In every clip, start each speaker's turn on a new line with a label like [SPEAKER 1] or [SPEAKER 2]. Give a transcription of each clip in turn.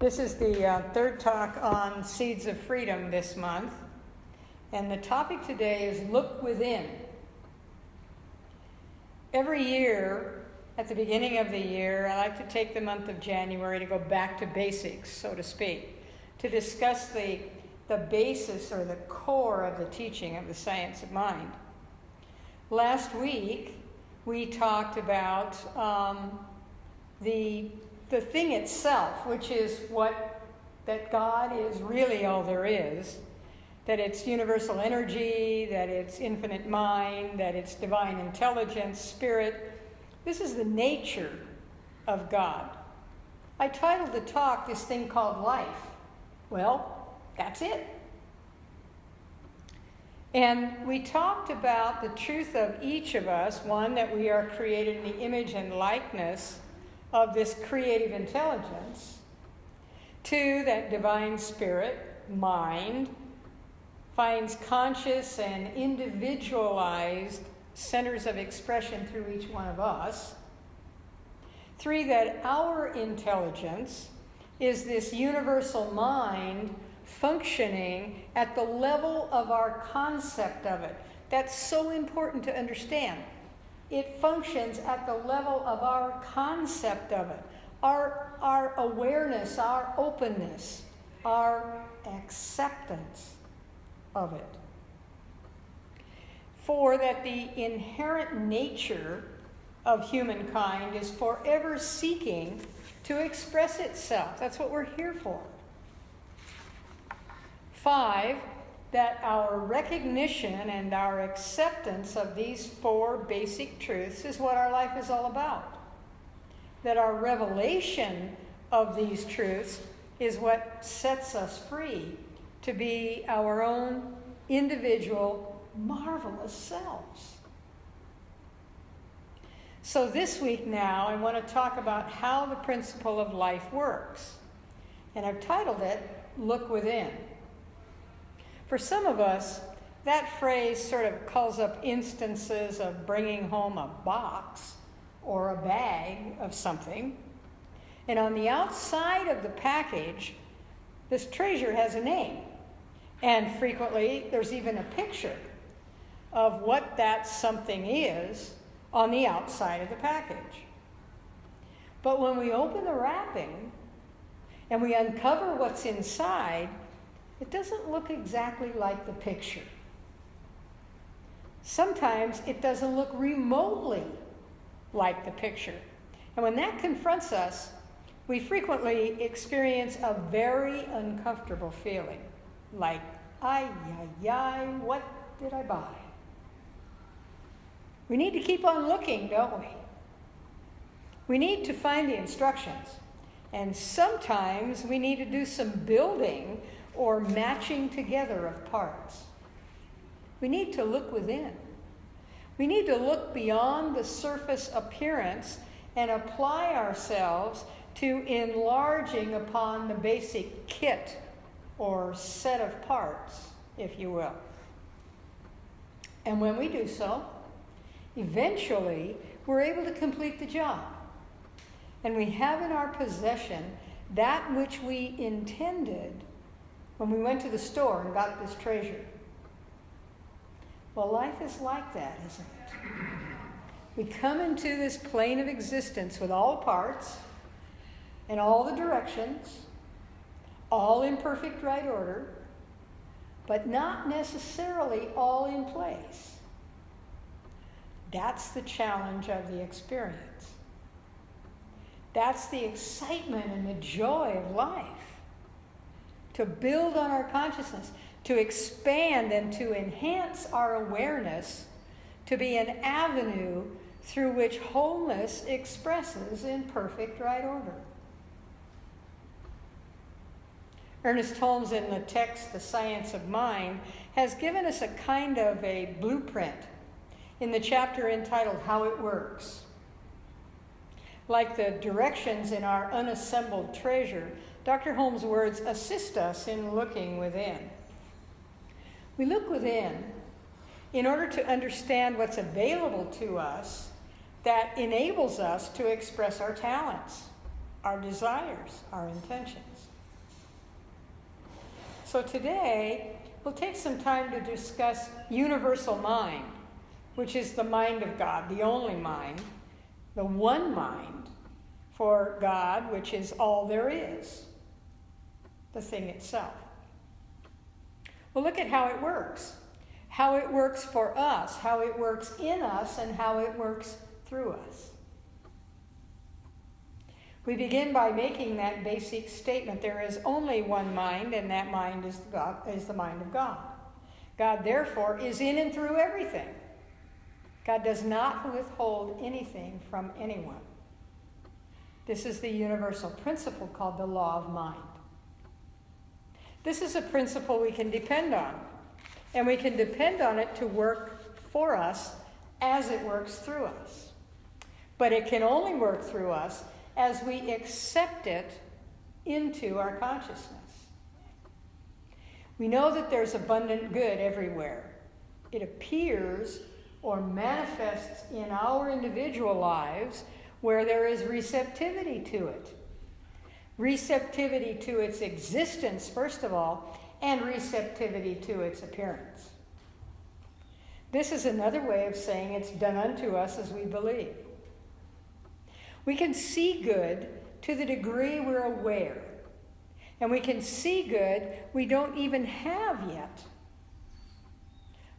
[SPEAKER 1] This is the third talk on Seeds of Freedom this month, and the topic today is Look Within. Every year, at the beginning of the year, I like to take the month of January to go back to basics, so to speak, to discuss the basis or the core of the teaching of the science of mind. Last week, we talked about the thing itself, which is that God is really all there is, that it's universal energy, that it's infinite mind, that it's divine intelligence, spirit. This is the nature of God. I titled the talk, this thing called life. Well, that's it. And we talked about the truth of each of us, one, that we are created in the image and likeness of this creative intelligence. Two, that divine spirit, mind, finds conscious and individualized centers of expression through each one of us. Three, that our intelligence is this universal mind functioning at the level of our concept of it. That's so important to understand. It functions at the level of our concept of it, our awareness, our openness, our acceptance of it. Four, that the inherent nature of humankind is forever seeking to express itself. That's what we're here for. Five, that our recognition and our acceptance of these four basic truths is what our life is all about. That our revelation of these truths is what sets us free to be our own individual, marvelous selves. So this week now, I want to talk about how the principle of life works. And I've titled it, Look Within. For some of us, that phrase sort of calls up instances of bringing home a box or a bag of something. And on the outside of the package, this treasure has a name. And frequently, there's even a picture of what that something is on the outside of the package. But when we open the wrapping and we uncover what's inside, it doesn't look exactly like the picture. Sometimes it doesn't look remotely like the picture. And when that confronts us, we frequently experience a very uncomfortable feeling. Like, what did I buy? We need to keep on looking, don't we? We need to find the instructions. And sometimes we need to do some building or matching together of parts. We need to look within. We need to look beyond the surface appearance and apply ourselves to enlarging upon the basic kit or set of parts, if you will. And when we do so, eventually we're able to complete the job. And we have in our possession that which we intended when we went to the store and got this treasure. Well, life is like that, isn't it? We come into this plane of existence with all the parts and all the directions, all in perfect right order, but not necessarily all in place. That's the challenge of the experience. That's the excitement and the joy of life. To build on our consciousness, to expand and to enhance our awareness, to be an avenue through which wholeness expresses in perfect right order. Ernest Holmes, in the text, The Science of Mind, has given us a kind of a blueprint in the chapter entitled How It Works. Like the directions in our unassembled treasure, Dr. Holmes' words assist us in looking within. We look within in order to understand what's available to us that enables us to express our talents. our desires, our intentions. So today, we'll take some time to discuss universal mind, which is the mind of God, the only mind, the one mind for God, which is all there is, the thing itself. We'll look at how it works for us, how it works in us, and how it works through us. We begin by making that basic statement. There is only one mind, and that mind is the mind of God. God, therefore, is in and through everything. God does not withhold anything from anyone. This is the universal principle called the law of mind. This is a principle we can depend on, and we can depend on it to work for us as it works through us. But it can only work through us as we accept it into our consciousness. We know that there's abundant good everywhere. It appears or manifests in our individual lives where there is receptivity to it. Receptivity to its existence, first of all, and receptivity to its appearance. This is another way of saying it's done unto us as we believe. We can see good to the degree we're aware. And we can see good we don't even have yet.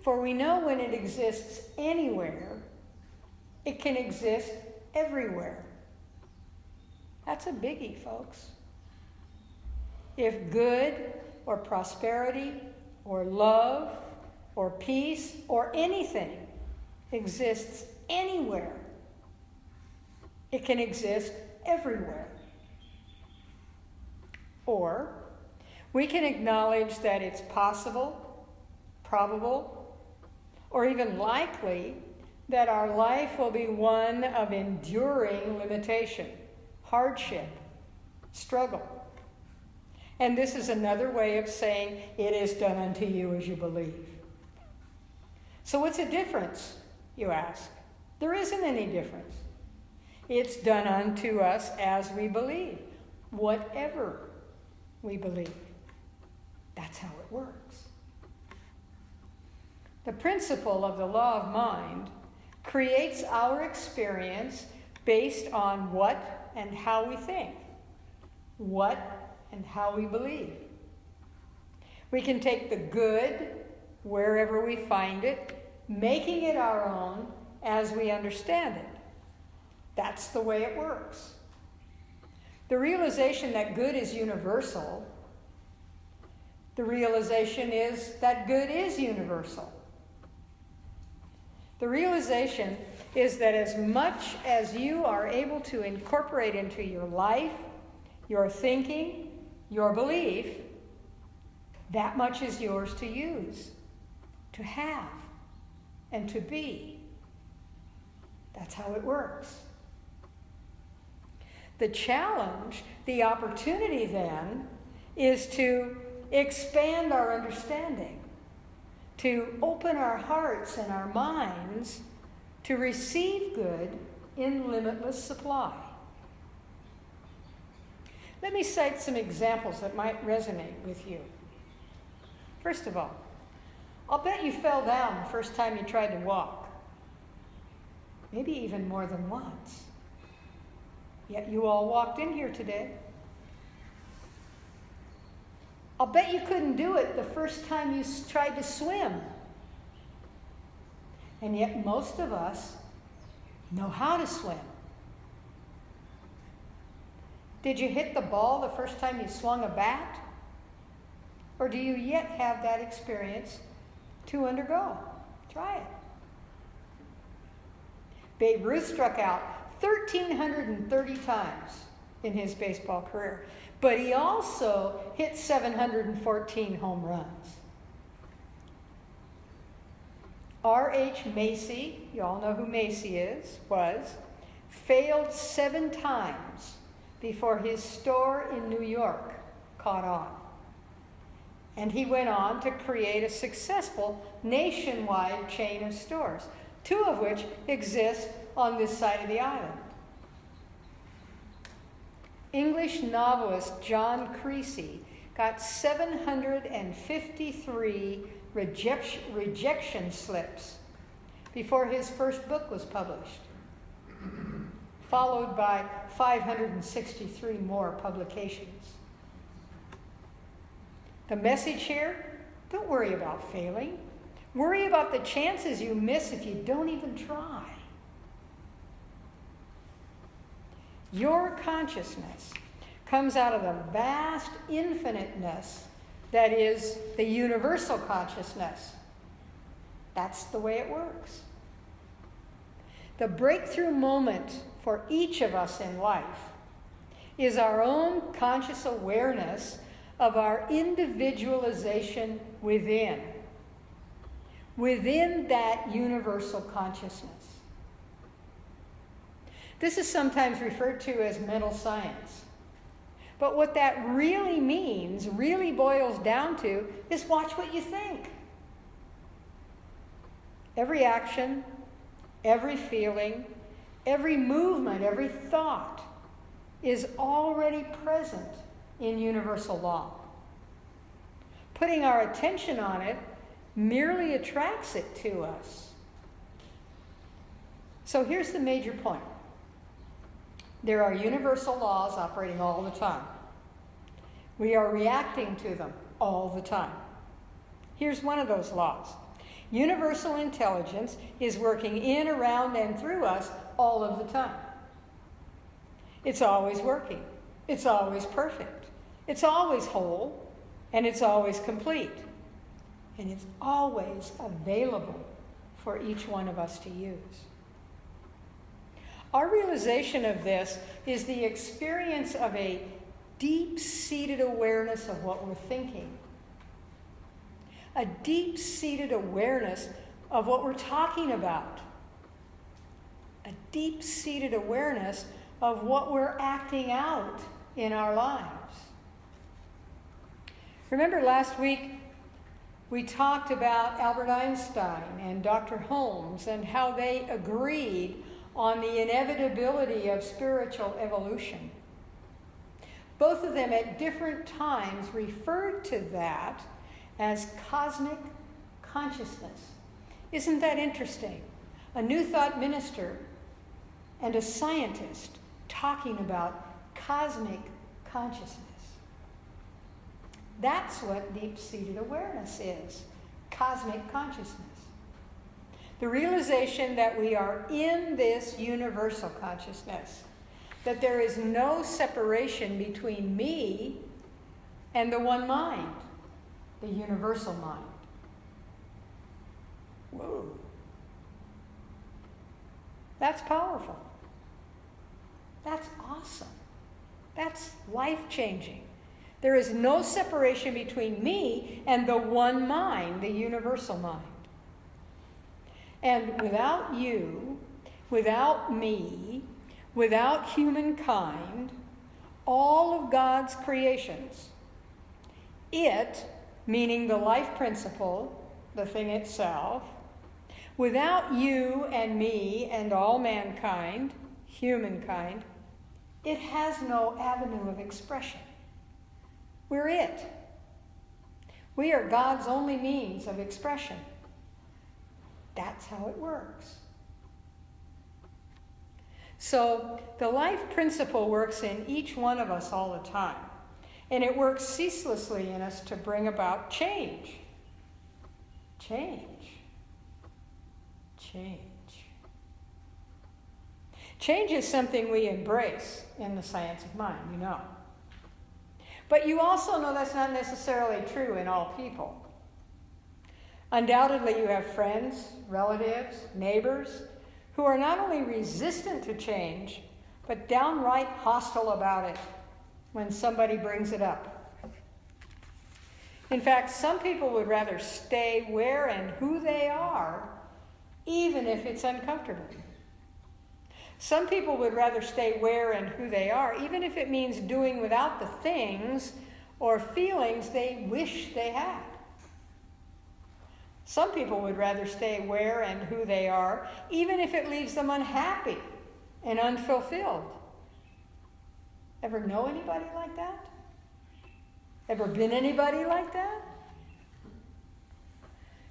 [SPEAKER 1] For we know when it exists anywhere, it can exist everywhere. That's a biggie, folks. If good or prosperity or love or peace or anything exists anywhere, it can exist everywhere. Or we can acknowledge that it's possible, probable, or even likely that our life will be one of enduring limitation, hardship, struggle. And this is another way of saying it is done unto you as you believe. So what's the difference, you ask? There isn't any difference. It's done unto us as we believe, whatever we believe. That's how it works. The principle of the law of mind creates our experience based on what and how we think, what and how we believe. We can take the good wherever we find it, making it our own as we understand it. That's the way it works. The realization that good is universal, the realization is that good is universal. The realization is that as much as you are able to incorporate into your life, your thinking, your belief, that much is yours to use, to have, and to be. That's how it works. The challenge, the opportunity then, is to expand our understanding, to open our hearts and our minds to receive good in limitless supply. Let me cite some examples that might resonate with you. First of all, I'll bet you fell down the first time you tried to walk. Maybe even more than once. Yet you all walked in here today. I'll bet you couldn't do it the first time you tried to swim. And yet most of us know how to swim. Did you hit the ball the first time you swung a bat? Or do you yet have that experience to undergo? Try it. Babe Ruth struck out 1,330 times in his baseball career, but he also hit 714 home runs. R.H. Macy, you all know who Macy was, failed 7 times before his store in New York caught on. And he went on to create a successful nationwide chain of stores, 2 of which exist on this side of the island. English novelist John Creasy got 753 rejection slips before his first book was published, followed by 563 more publications. The message here, don't worry about failing. Worry about the chances you miss if you don't even try. Your consciousness comes out of the vast infiniteness that is the universal consciousness. That's the way it works. The breakthrough moment for each of us in life is our own conscious awareness of our individualization within that universal consciousness. This is sometimes referred to as mental science. But what that really means, really boils down to, is watch what you think. Every action, every feeling, every movement, every thought is already present in universal law. Putting our attention on it merely attracts it to us. So here's the major point. There are universal laws operating all the time. We are reacting to them all the time. Here's one of those laws. Universal intelligence is working in, around, and through us all of the time. It's always working. It's always perfect. It's always whole, and it's always complete. And it's always available for each one of us to use. Our realization of this is the experience of a deep-seated awareness of what we're thinking. A deep-seated awareness of what we're talking about. A deep-seated awareness of what we're acting out in our lives. Remember last week we talked about Albert Einstein and Dr. Holmes and how they agreed on the inevitability of spiritual evolution. Both of them at different times referred to that as cosmic consciousness. Isn't that interesting? A New Thought minister and a scientist talking about cosmic consciousness. That's what deep-seated awareness is, cosmic consciousness. The realization that we are in this universal consciousness, that there is no separation between me and the one mind, the universal mind. Whoa. That's powerful. That's awesome. That's life-changing. There is no separation between me and the one mind, the universal mind. And without you, without me, without humankind, all of God's creations, it, meaning the life principle, the thing itself, without you and me and all mankind, humankind, it has no avenue of expression. We're it. We are God's only means of expression. That's how it works. So the life principle works in each one of us all the time. And it works ceaselessly in us to bring about change. Change. Change. Change is something we embrace in the science of mind, you know. But you also know that's not necessarily true in all people. Undoubtedly, you have friends, relatives, neighbors who are not only resistant to change, but downright hostile about it when somebody brings it up. In fact, some people would rather stay where and who they are, even if it's uncomfortable. Some people would rather stay where and who they are, even if it means doing without the things or feelings they wish they had. Some people would rather stay where and who they are, even if it leaves them unhappy and unfulfilled. Ever know anybody like that? Ever been anybody like that?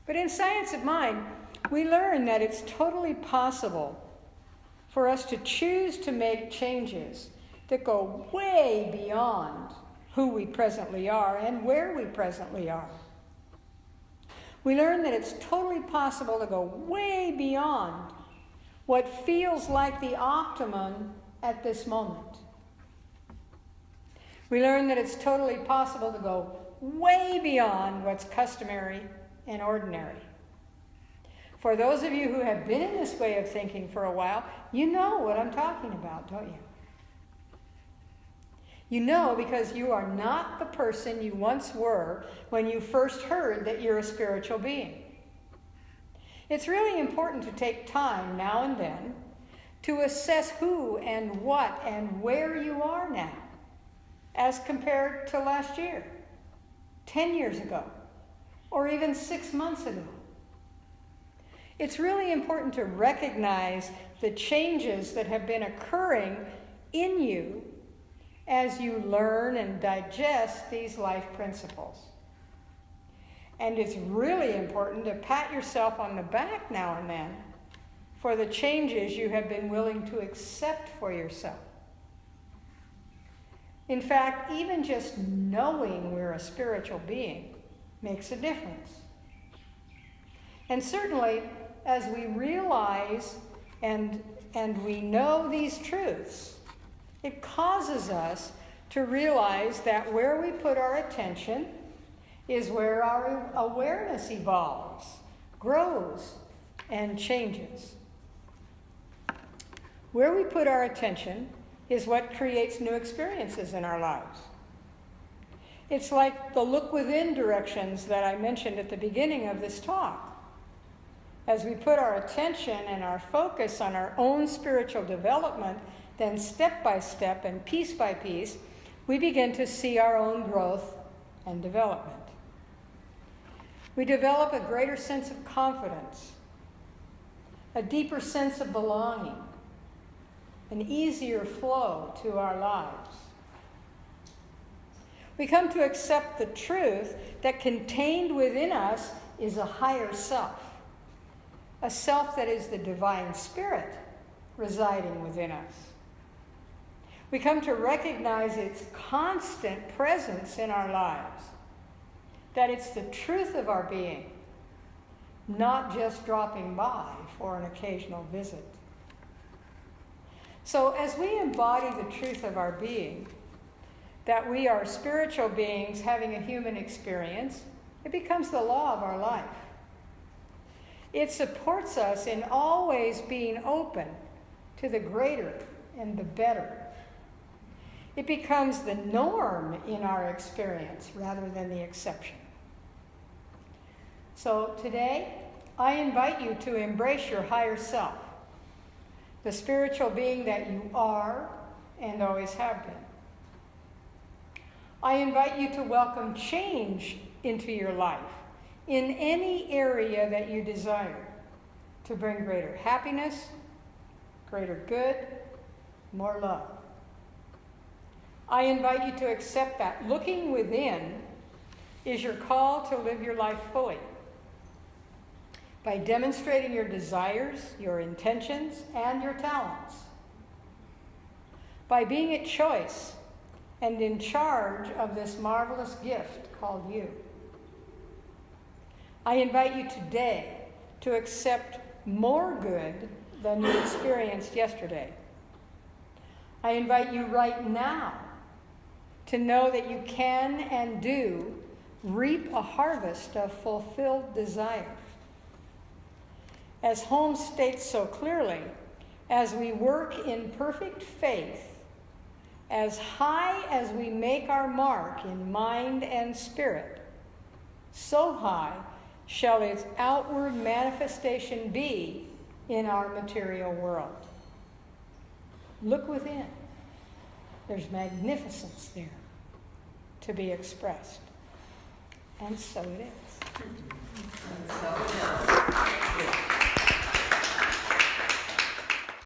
[SPEAKER 1] But in Science of Mind, we learn that it's totally possible for us to choose to make changes that go way beyond who we presently are and where we presently are. We learn that it's totally possible to go way beyond what feels like the optimum at this moment. We learn that it's totally possible to go way beyond what's customary and ordinary. For those of you who have been in this way of thinking for a while, you know what I'm talking about, don't you? You know because you are not the person you once were when you first heard that you're a spiritual being. It's really important to take time now and then to assess who and what and where you are now as compared to last year, 10 years ago, or even 6 months ago. It's really important to recognize the changes that have been occurring in you as you learn and digest these life principles. And it's really important to pat yourself on the back now and then for the changes you have been willing to accept for yourself. In fact, even just knowing we're a spiritual being makes a difference. And certainly, as we realize and we know these truths, it causes us to realize that where we put our attention is where our awareness evolves, grows, and changes. Where we put our attention is what creates new experiences in our lives. It's like the look within directions that I mentioned at the beginning of this talk. As we put our attention and our focus on our own spiritual development, then step by step and piece by piece, we begin to see our own growth and development. We develop a greater sense of confidence, a deeper sense of belonging, an easier flow to our lives. We come to accept the truth that contained within us is a higher self, a self that is the divine spirit residing within us. We come to recognize its constant presence in our lives, that it's the truth of our being, not just dropping by for an occasional visit. So as we embody the truth of our being, that we are spiritual beings having a human experience, it becomes the law of our life. It supports us in always being open to the greater and the better. It becomes the norm in our experience rather than the exception. So today, I invite you to embrace your higher self, the spiritual being that you are and always have been. I invite you to welcome change into your life in any area that you desire to bring greater happiness, greater good, more love. I invite you to accept that looking within is your call to live your life fully by demonstrating your desires, your intentions, and your talents. By being at choice and in charge of this marvelous gift called you. I invite you today to accept more good than you experienced yesterday. I invite you right now to know that you can and do reap a harvest of fulfilled desire. As Holmes states so clearly, as we work in perfect faith, as high as we make our mark in mind and spirit, so high shall its outward manifestation be in our material world. Look within. There's magnificence there to be expressed. And so it is.
[SPEAKER 2] And so it is.